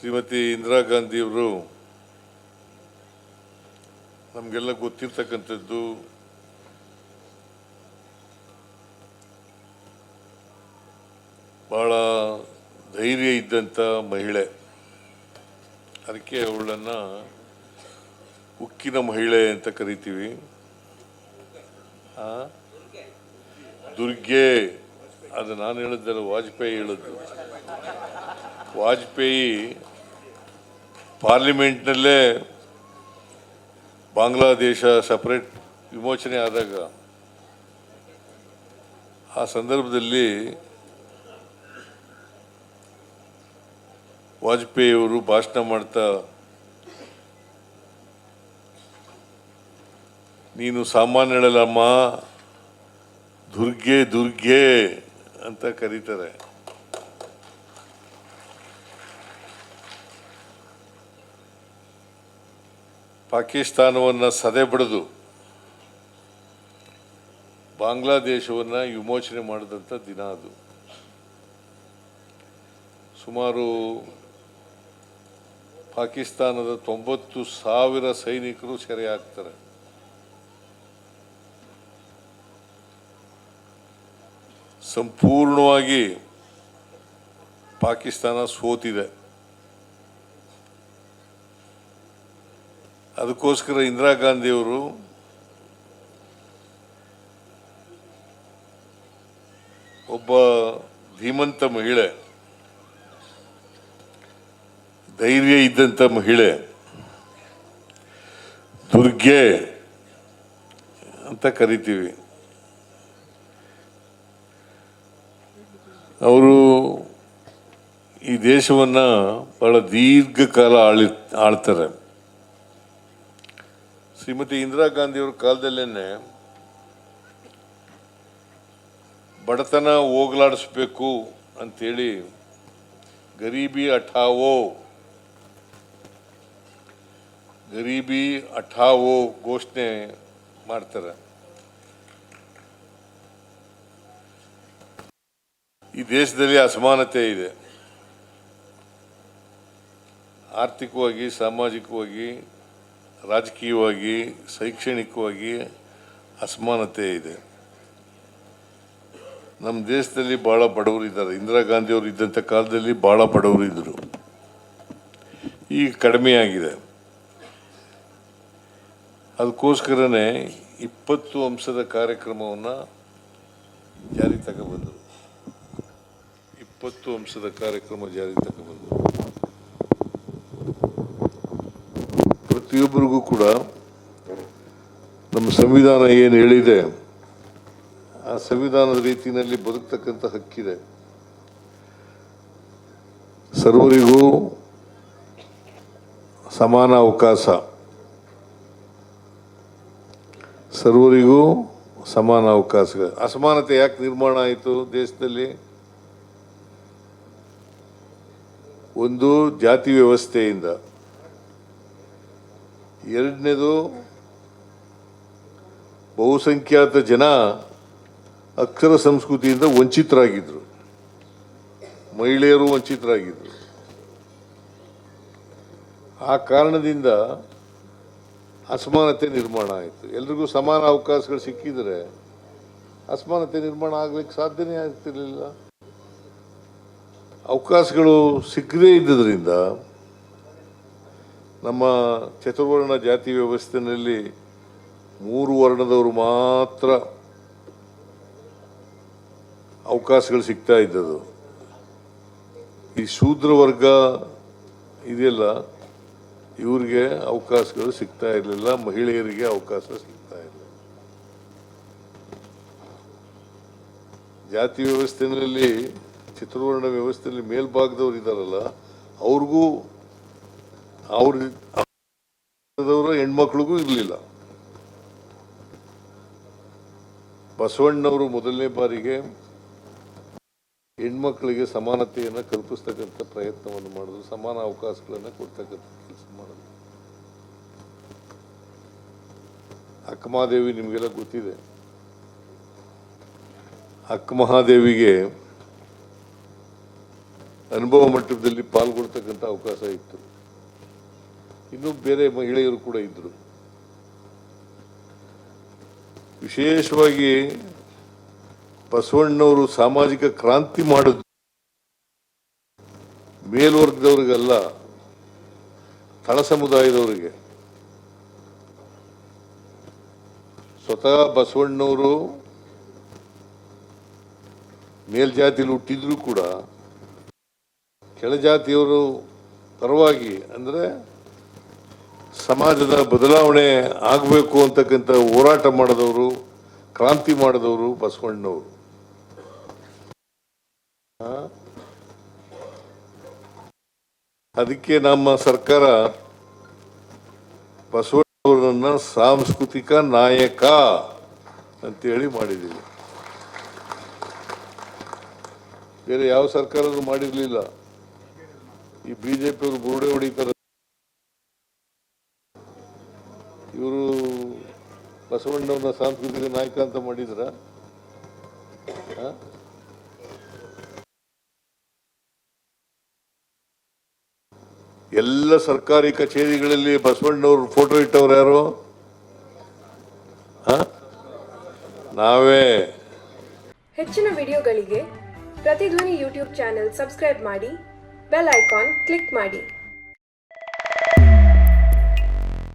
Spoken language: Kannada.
ಶ್ರೀಮತಿ ಇಂದಿರಾ ಗಾಂಧಿಯವರು ನಮಗೆಲ್ಲ ಗೊತ್ತಿರ್ತಕ್ಕಂಥದ್ದು. ಭಾಳ ಧೈರ್ಯ ಇದ್ದಂಥ ಮಹಿಳೆ. ಅದಕ್ಕೆ ಅವಳನ್ನು ಉಕ್ಕಿನ ಮಹಿಳೆ ಅಂತ ಕರಿತೀವಿ. ದುರ್ಗೆ, ಅದು ನಾನು ಹೇಳಿದ್ದಲ್ಲ, ವಾಜಪೇಯಿ ಹೇಳಿದ್ದು. ವಾಜಪೇಯಿ ಪಾರ್ಲಿಮೆಂಟ್ನಲ್ಲೇ ಬಾಂಗ್ಲಾದೇಶ ಸಪರೇಟ್ ವಿಮೋಚನೆ ಆದಾಗ ಆ ಸಂದರ್ಭದಲ್ಲಿ ವಾಜಪೇಯಿಯವರು ಭಾಷಣ ಮಾಡ್ತಾ, ನೀನು ಸಾಮಾನ್ಯಳಲ್ಲಮ್ಮ, ದುರ್ಗೆ ದುರ್ಗೆ ಅಂತ ಕರೀತಾರೆ. ಪಾಕಿಸ್ತಾನವನ್ನು ಸದೆಬಡಿದು ಬಾಂಗ್ಲಾದೇಶವನ್ನು ವಿಮೋಚನೆ ಮಾಡಿದಂಥ ದಿನ ಅದು. ಸುಮಾರು ಪಾಕಿಸ್ತಾನದ 90,000 ಸೈನಿಕರು ಸೆರೆ ಆಗ್ತಾರೆ. ಸಂಪೂರ್ಣವಾಗಿ ಪಾಕಿಸ್ತಾನ ಸೋತಿದೆ. ಅದಕ್ಕೋಸ್ಕರ ಇಂದಿರಾ ಗಾಂಧಿಯವರು ಒಬ್ಬ ಧೀಮಂತ ಮಹಿಳೆ, ಧೈರ್ಯ ಇದ್ದಂಥ ಮಹಿಳೆ, ದುರ್ಗೆ ಅಂತ ಕರಿತೀವಿ. ಅವರು ಈ ದೇಶವನ್ನು ಬಹಳ ದೀರ್ಘಕಾಲ ಆಳ್ತಾರೆ. ಶ್ರೀಮತಿ ಇಂದಿರಾ ಗಾಂಧಿಯವ್ರ ಕಾಲದಲ್ಲೇನೆ ಬಡತನ ಹೋಗಲಾಡಿಸ್ಬೇಕು ಅಂತೇಳಿ ಗರೀಬಿ ಹಠಾವೋ ಘೋಷಣೆ ಮಾಡ್ತಾರೆ. ಈ ದೇಶದಲ್ಲಿ ಅಸಮಾನತೆ ಇದೆ. ಆರ್ಥಿಕವಾಗಿ, ಸಾಮಾಜಿಕವಾಗಿ, ರಾಜಕೀಯವಾಗಿ, ಶೈಕ್ಷಣಿಕವಾಗಿ ಅಸಮಾನತೆ ಇದೆ. ನಮ್ಮ ದೇಶದಲ್ಲಿ ಭಾಳ ಬಡವರು ಇದ್ದಾರೆ. ಇಂದಿರಾ ಗಾಂಧಿಯವರು ಇದ್ದಂಥ ಕಾಲದಲ್ಲಿ ಭಾಳ ಬಡವರು ಇದ್ದರು. ಈಗ ಕಡಿಮೆಯಾಗಿದೆ. ಅದಕ್ಕೋಸ್ಕರನೇ 20 ಅಂಶದ ಕಾರ್ಯಕ್ರಮವನ್ನು ಜಾರಿಗೆ ತಗೊಬಂದರು. 20 ಅಂಶದ ಕಾರ್ಯಕ್ರಮ ಜಾರಿಗೆ ತಗೊಬಂದರು. ಪ್ರತಿಯೊಬ್ಬರಿಗೂ ಕೂಡ ನಮ್ಮ ಸಂವಿಧಾನ ಏನು ಹೇಳಿದೆ ಆ ಸಂವಿಧಾನದ ರೀತಿಯಲ್ಲಿ ಬದುಕ್ತಕ್ಕಂಥ ಹಕ್ಕಿದೆ. ಸರ್ವರಿಗೂ ಸಮಾನ ಅವಕಾಶ, ಸರ್ವರಿಗೂ ಸಮಾನ ಅವಕಾಶ. ಅಸಮಾನತೆ ಯಾಕೆ ನಿರ್ಮಾಣ ಆಯಿತು ದೇಶದಲ್ಲಿ? ಒಂದು, ಜಾತಿ ವ್ಯವಸ್ಥೆಯಿಂದ. ಎರಡನೇದು, ಬಹುಸಂಖ್ಯಾತ ಜನ ಅಕ್ಷರ ಸಂಸ್ಕೃತಿಯಿಂದ ವಂಚಿತರಾಗಿದ್ದರು, ಮಹಿಳೆಯರು ವಂಚಿತರಾಗಿದ್ದರು. ಆ ಕಾರಣದಿಂದ ಅಸಮಾನತೆ ನಿರ್ಮಾಣ ಆಯಿತು. ಎಲ್ರಿಗೂ ಸಮಾನ ಅವಕಾಶಗಳು ಸಿಕ್ಕಿದರೆ ಅಸಮಾನತೆ ನಿರ್ಮಾಣ ಆಗ್ಲಿಕ್ಕೆ ಸಾಧ್ಯನೇ ಆಗ್ತಿರಲಿಲ್ಲ. ಅವಕಾಶಗಳು ಸಿಕ್ಕದೇ ಇದ್ದುದರಿಂದ ನಮ್ಮ ಚತುರ್ವರ್ಣ ಜಾತಿ ವ್ಯವಸ್ಥೆಯಲ್ಲಿ 3 ವರ್ಣದವರು ಮಾತ್ರ ಅವಕಾಶಗಳು ಸಿಗ್ತಾ ಇದ್ದದ್ದು. ಈ ಶೂದ್ರ ವರ್ಗ ಇದೆಯಲ್ಲ, ಇವ್ರಿಗೆ ಅವಕಾಶಗಳು ಸಿಗ್ತಾ ಇರಲಿಲ್ಲ, ಮಹಿಳೆಯರಿಗೆ ಅವಕಾಶ ಸಿಗ್ತಾ ಇರಲಿಲ್ಲ. ಜಾತಿ ವ್ಯವಸ್ಥೆಯಲ್ಲಿ, ಚತುರ್ವರ್ಣ ವ್ಯವಸ್ಥೆಯಲ್ಲಿ ಮೇಲ್ಭಾಗದವ್ರು ಇದ್ದಾರಲ್ಲ, ಅವ್ರಿಗೂ ಅವ್ರದವರ ಹೆಣ್ಮಕ್ಳಿಗೂ ಇರಲಿಲ್ಲ. ಬಸವಣ್ಣವರು ಮೊದಲನೇ ಬಾರಿಗೆ ಹೆಣ್ಮಕ್ಳಿಗೆ ಸಮಾನತೆಯನ್ನು ಕಲ್ಪಿಸ್ತಕ್ಕಂಥ ಪ್ರಯತ್ನವನ್ನು ಮಾಡಿದ್ರು, ಸಮಾನ ಅವಕಾಶಗಳನ್ನು ಕೊಡ್ತಕ್ಕಂಥ ಕೆಲಸ ಮಾಡಿದ್ರು. ಅಕ್ಕಮಹಾದೇವಿ ನಿಮಗೆಲ್ಲ ಗೊತ್ತಿದೆ. ಅಕ್ಕಮಹಾದೇವಿಗೆ ಅನುಭವ ಮಟ್ಟದಲ್ಲಿ ಪಾಲ್ಗೊಳ್ತಕ್ಕಂಥ ಅವಕಾಶ ಇತ್ತು. ಇನ್ನೂ ಬೇರೆ ಮಹಿಳೆಯರು ಕೂಡ ಇದ್ದರು. ವಿಶೇಷವಾಗಿ ಬಸವಣ್ಣವರು ಸಾಮಾಜಿಕ ಕ್ರಾಂತಿ ಮಾಡಿದ್ರು ಮೇಲ್ವರ್ಗದವ್ರಿಗಲ್ಲ, ತಳ ಸಮುದಾಯದವರಿಗೆ. ಸ್ವತಃ ಬಸವಣ್ಣವರು ಮೇಲ್ಜಾತಿಯಲ್ಲಿ ಹುಟ್ಟಿದ್ರು ಕೂಡ ಕೆಳಜಾತಿಯವರು ಪರವಾಗಿ, ಅಂದರೆ ಸಮಾಜದ ಬದಲಾವಣೆ ಆಗಬೇಕು ಅಂತಕ್ಕಂಥ ಹೋರಾಟ ಮಾಡಿದವರು, ಕ್ರಾಂತಿ ಮಾಡಿದವರು ಬಸವಣ್ಣವರು. ಅದಕ್ಕೆ ನಮ್ಮ ಸರ್ಕಾರ ಬಸವಣ್ಣವರನ್ನ ಸಾಂಸ್ಕೃತಿಕ ನಾಯಕ ಅಂತೇಳಿ ಮಾಡಿದ್ದೀವಿ. ಬೇರೆ ಯಾವ ಸರ್ಕಾರನೂ ಮಾಡಿರಲಿಲ್ಲ. ಈ ಬಿಜೆಪಿಯವರು ಬುರುಡೆ ಹೊಡಿತಾರೆ. ಇವರು ಬಸವಣ್ಣವ್ರನ್ನ ಸಾಂಸ್ಕೃತಿಕ ನಾಯಕ ಅಂತ ಮಾಡಿದ್ರ? ಎಲ್ಲ ಸರ್ಕಾರಿ ಕಚೇರಿಗಳಲ್ಲಿ ಬಸವಣ್ಣವ್ರ ಫೋಟೋ ಇಟ್ಟವ್ರು ಯಾರು? ನಾವೇ. ಹೆಚ್ಚಿನ ವಿಡಿಯೋಗಳಿಗೆ ಪ್ರತಿಧ್ವನಿ ಯೂಟ್ಯೂಬ್ ಚಾನೆಲ್ ಸಬ್ಸ್ಕ್ರೈಬ್ ಮಾಡಿ, ಬೆಲ್ ಐಕಾನ್ ಕ್ಲಿಕ್ ಮಾಡಿ.